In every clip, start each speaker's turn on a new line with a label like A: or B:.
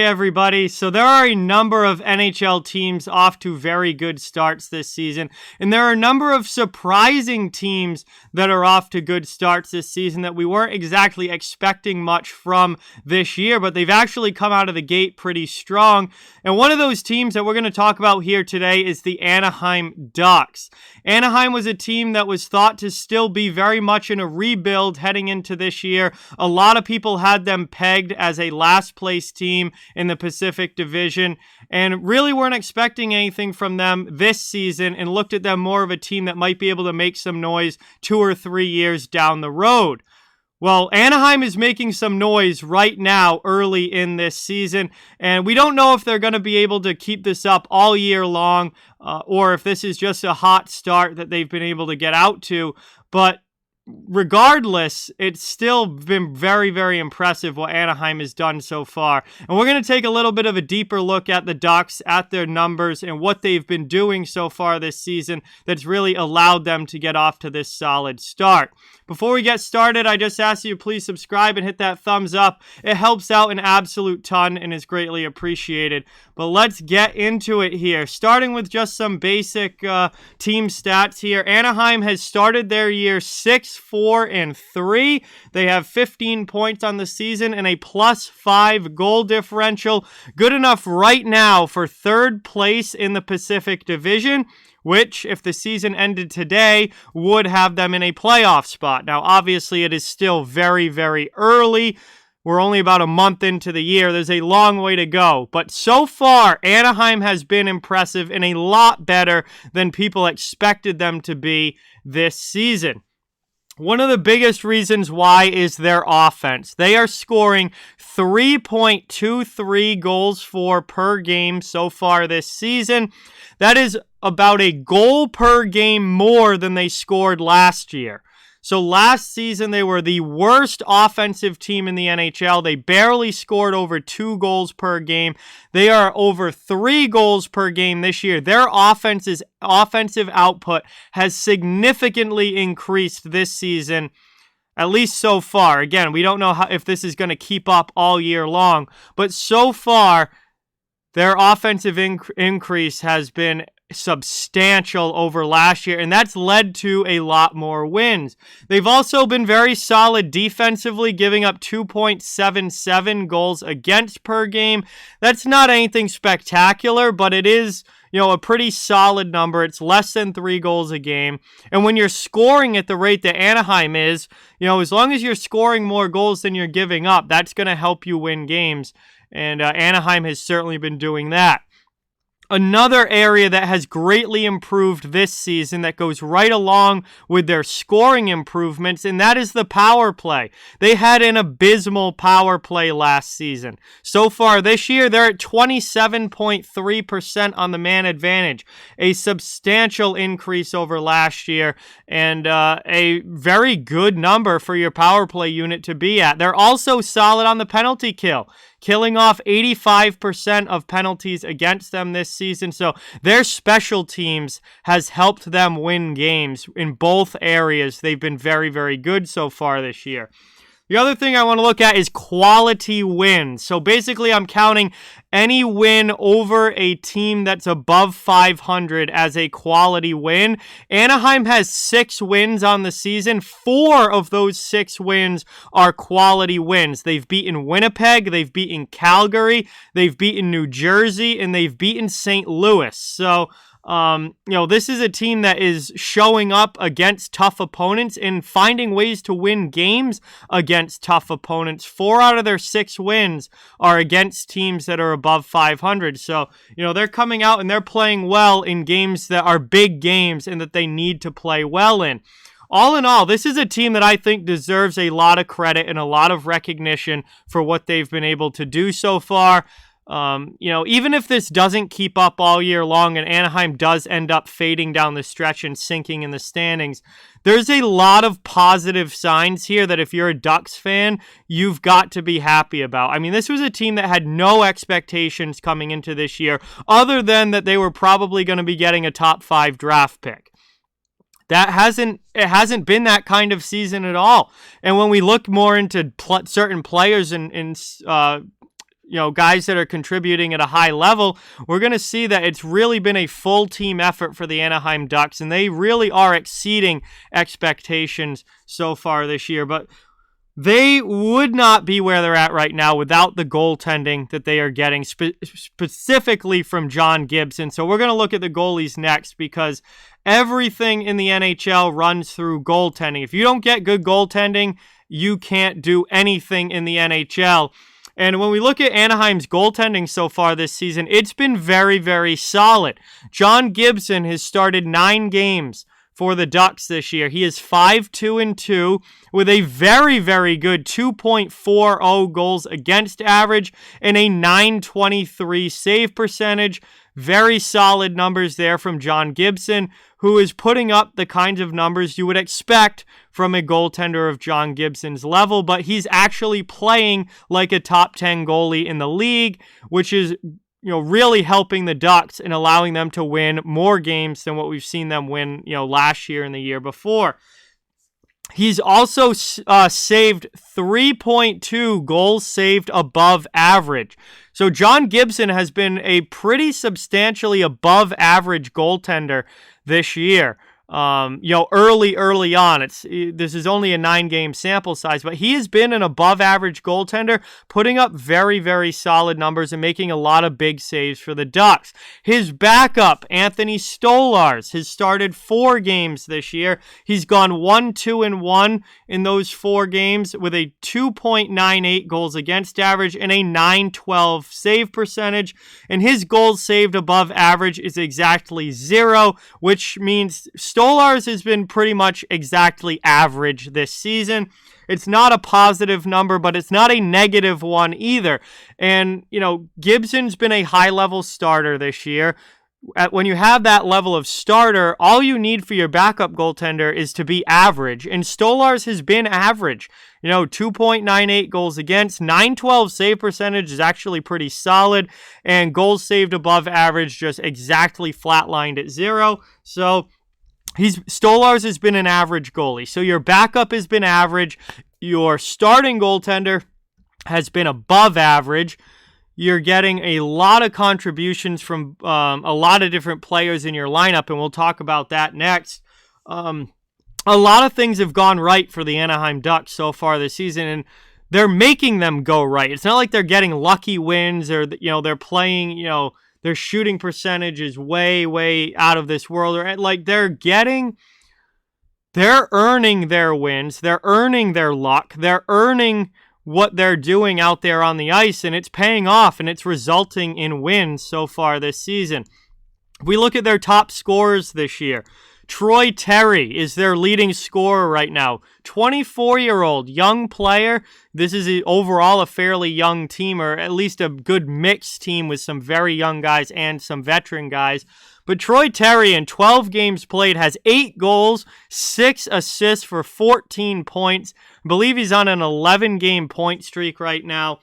A: Hey everybody, so there are a number of NHL teams off to very good starts this season, and there are a number of surprising teams that are off to good starts this season that we weren't exactly expecting much from this year, but they've actually come out of the gate pretty strong. And one of those teams that we're going to talk about here today is the Anaheim Ducks. Anaheim was a team that was thought to still be very much in a rebuild heading into this year. A lot of people had them pegged as a last place team in the Pacific Division and really weren't expecting anything from them this season and looked at them more of a team that might be able to make some noise 2 or 3 years down the road. Well, Anaheim is making some noise right now early in this season, and we don't know if they're going to be able to keep this up all year long or if this is just a hot start that they've been able to get out to, but regardless, it's still been very, very impressive what Anaheim has done so far. And we're going to take a little bit of a deeper look at the Ducks, at their numbers, and what they've been doing so far this season that's really allowed them to get off to this solid start. Before we get started, I just ask you to please subscribe and hit that thumbs up. It helps out an absolute ton and is greatly appreciated. But let's get into it here. Starting with just some basic team stats here. Anaheim has started their year 6-4-3. They have 15 points on the season and a +5 goal differential. Good enough right now for third place in the Pacific Division, which, if the season ended today, would have them in a playoff spot. Now, obviously, it is still very, very early. We're only about a month into the year. There's a long way to go. But so far, Anaheim has been impressive and a lot better than people expected them to be this season. One of the biggest reasons why is their offense. They are scoring 3.23 goals per game so far this season. That is about a goal per game more than they scored last year. So last season, they were the worst offensive team in the NHL. They barely scored over 2 goals per game. They are over 3 goals per game this year. Their offensive output has significantly increased this season, at least so far. Again, we don't know if this is going to keep up all year long, but so far, their offensive increase has been substantial over last year, and that's led to a lot more wins. They've also been very solid defensively, giving up 2.77 goals against per game. That's not anything spectacular, but it is, a pretty solid number. It's less than 3 goals a game. And when you're scoring at the rate that Anaheim is, as long as you're scoring more goals than you're giving up, that's going to help you win games. And Anaheim has certainly been doing that. Another area that has greatly improved this season that goes right along with their scoring improvements, and that is the power play. They had an abysmal power play last season. So far this year, they're at 27.3% on the man advantage, a substantial increase over last year, and a very good number for your power play unit to be at. They're also solid on the penalty kill, killing off 85% of penalties against them this season. So their special teams has helped them win games in both areas. They've been very, very good so far this year. The other thing I want to look at is quality wins. So basically, I'm counting any win over a team that's above 500 as a quality win. Anaheim has 6 wins on the season. 4 of those 6 wins are quality wins. They've beaten Winnipeg, they've beaten Calgary, they've beaten New Jersey, and they've beaten St. Louis. So this is a team that is showing up against tough opponents and finding ways to win games against tough opponents. 4 out of their 6 wins are against teams that are above 500. So, they're coming out and they're playing well in games that are big games and that they need to play well in. All in all, this is a team that I think deserves a lot of credit and a lot of recognition for what they've been able to do so far. Even if this doesn't keep up all year long and Anaheim does end up fading down the stretch and sinking in the standings, there's a lot of positive signs here that if you're a Ducks fan, you've got to be happy about. I mean, this was a team that had no expectations coming into this year other than that they were probably going to be getting a top 5 draft pick. It hasn't been that kind of season at all. And when we look more into certain players and guys that are contributing at a high level, we're going to see that it's really been a full team effort for the Anaheim Ducks, and they really are exceeding expectations so far this year. But they would not be where they're at right now without the goaltending that they are getting, specifically from John Gibson. So we're going to look at the goalies next, because everything in the NHL runs through goaltending. If you don't get good goaltending, you can't do anything in the NHL. And when we look at Anaheim's goaltending so far this season, it's been very, very solid. John Gibson has started 9 games for the Ducks this year. He is 5-2-2 with a very, very good 2.40 goals against average and a .923 save percentage. Very solid numbers there from John Gibson, who is putting up the kinds of numbers you would expect from a goaltender of John Gibson's level, but he's actually playing like a top 10 goalie in the league, which is really helping the Ducks and allowing them to win more games than what we've seen them win, last year and the year before. He's also saved 3.2 goals saved above average. So John Gibson has been a pretty substantially above average goaltender this year. Early on. This is only a 9-game sample size, but he has been an above-average goaltender, putting up very, very solid numbers and making a lot of big saves for the Ducks. His backup, Anthony Stolarz, has started 4 games this year. He's gone 1-2-1 in those 4 games with a 2.98 goals against average and a .912 save percentage, and his goals saved above average is exactly 0, which means Stolarz has been pretty much exactly average this season. It's not a positive number, but it's not a negative one either. And, Gibson's been a high-level starter this year. When you have that level of starter, all you need for your backup goaltender is to be average. And Stolarz has been average. 2.98 goals against, .912 save percentage is actually pretty solid. And goals saved above average just exactly flatlined at 0. So Stolarz has been an average goalie. So your backup has been average. Your starting goaltender has been above average. You're getting a lot of contributions from a lot of different players in your lineup, and we'll talk about that next. A lot of things have gone right for the Anaheim Ducks so far this season, and they're making them go right. It's not like they're getting lucky wins or they're playing, their shooting percentage is way, way out of this world. Or they're earning their wins. They're earning their luck. They're earning what they're doing out there on the ice, and it's paying off, and it's resulting in wins so far this season. If we look at their top scorers this year, Troy Terry is their leading scorer right now. 24-year-old young player. This is overall a fairly young team, or at least a good mixed team with some very young guys and some veteran guys. But Troy Terry, in 12 games played, has 8 goals, 6 assists for 14 points. I believe he's on an 11-game point streak right now.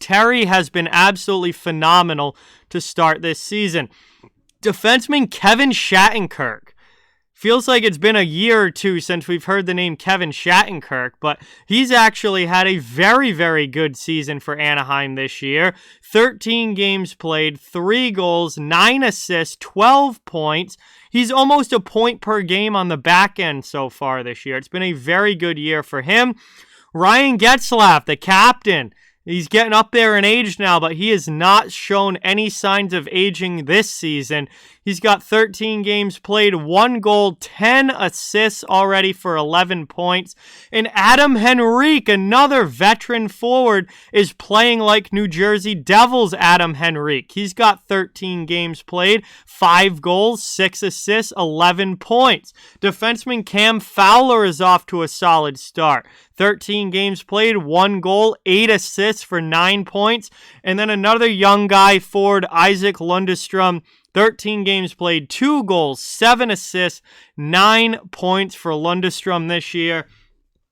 A: Terry has been absolutely phenomenal to start this season. Defenseman Kevin Shattenkirk. Feels like it's been a year or two since we've heard the name Kevin Shattenkirk, but he's actually had a very, very good season for Anaheim this year. 13 games played, 3 goals, 9 assists, 12 points. He's almost a point per game on the back end so far this year. It's been a very good year for him. Ryan Getzlaf, the captain. He's getting up there in age now, but he has not shown any signs of aging this season. He's got 13 games played, 1 goal, 10 assists already for 11 points. And Adam Henrique, another veteran forward, is playing like New Jersey Devils Adam Henrique. He's got 13 games played, 5 goals, 6 assists, 11 points. Defenseman Cam Fowler is off to a solid start. 13 games played, 1 goal, 8 assists for 9 points. And then another young guy forward, Isaac Lundestrom, 13 games played, 2 goals, 7 assists, 9 points for Lundestrom this year.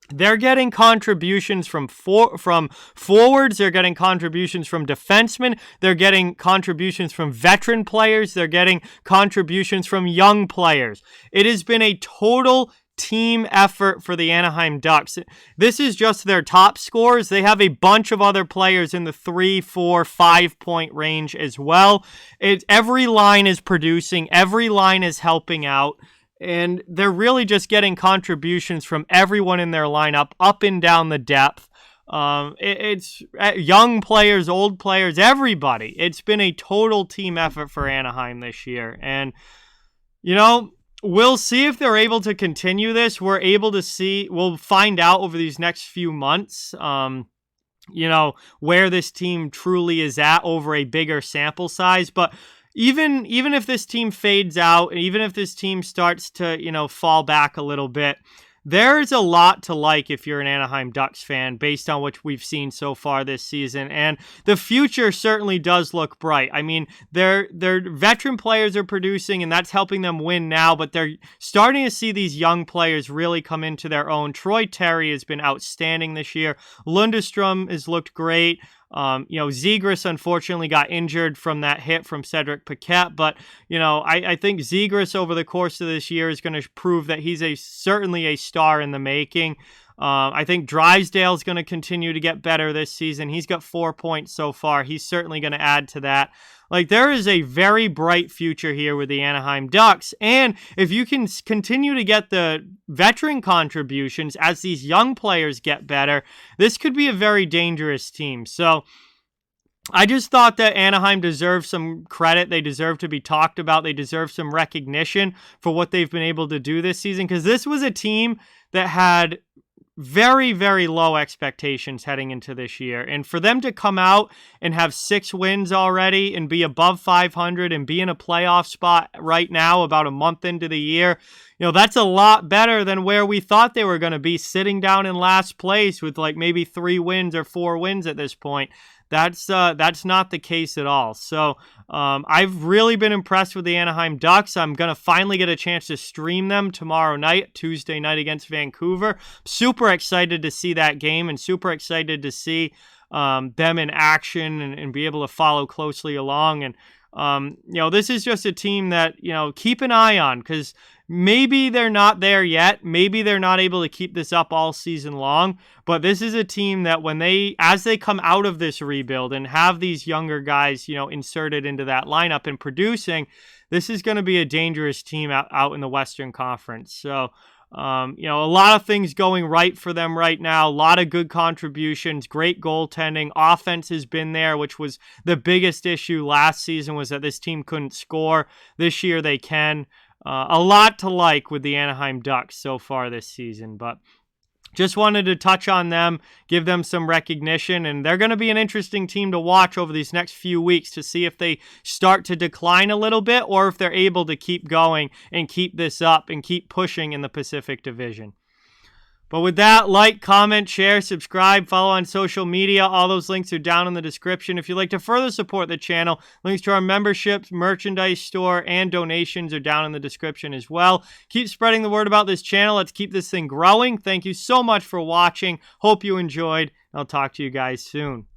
A: They're getting contributions from forwards. They're getting contributions from defensemen. They're getting contributions from veteran players. They're getting contributions from young players. It has been a total team effort for the Anaheim Ducks. This is just their top scores. They have a bunch of other players in the 3, 4, 5 point range as well. Every line is producing. Every line is helping out. And they're really just getting contributions from everyone in their lineup, up and down the depth. It's young players, old players, everybody. It's been a total team effort for Anaheim this year. And, we'll see if they're able to continue this. We'll find out over these next few months, where this team truly is at over a bigger sample size. But even if this team fades out, even if this team starts to, fall back a little bit, there's a lot to like if you're an Anaheim Ducks fan based on what we've seen so far this season. And the future certainly does look bright. I mean, their veteran players are producing, and that's helping them win now, but they're starting to see these young players really come into their own. Troy Terry has been outstanding this year. Lundestrom has looked great. Zegras unfortunately got injured from that hit from Cedric Paquette, but, I think Zegras over the course of this year is going to prove that he's certainly a star in the making. I think Drysdale's going to continue to get better this season. He's got 4 points so far. He's certainly going to add to that. There is a very bright future here with the Anaheim Ducks. And if you can continue to get the veteran contributions as these young players get better, this could be a very dangerous team. So I just thought that Anaheim deserves some credit. They deserve to be talked about. They deserve some recognition for what they've been able to do this season, because this was a team that had very, very low expectations heading into this year. And for them to come out and have 6 wins already and be above 500 and be in a playoff spot right now about a month into the year, that's a lot better than where we thought they were going to be, sitting down in last place with maybe 3 wins or 4 wins at this point. That's not the case at all. So I've really been impressed with the Anaheim Ducks. I'm going to finally get a chance to stream them tomorrow night, Tuesday night against Vancouver. Super excited to see that game and super excited to see them in action and be able to follow closely along. And, this is just a team that, keep an eye on, because maybe they're not there yet. Maybe they're not able to keep this up all season long. But this is a team that as they come out of this rebuild and have these younger guys, inserted into that lineup and producing, this is going to be a dangerous team out in the Western Conference. So, a lot of things going right for them right now. A lot of good contributions, great goaltending. Offense has been there, which was the biggest issue last season, was that this team couldn't score. This year they can. A lot to like with the Anaheim Ducks so far this season, but just wanted to touch on them, give them some recognition, and they're going to be an interesting team to watch over these next few weeks to see if they start to decline a little bit or if they're able to keep going and keep this up and keep pushing in the Pacific Division. But with that, like, comment, share, subscribe, follow on social media. All those links are down in the description. If you'd like to further support the channel, links to our memberships, merchandise store, and donations are down in the description as well. Keep spreading the word about this channel. Let's keep this thing growing. Thank you so much for watching. Hope you enjoyed. I'll talk to you guys soon.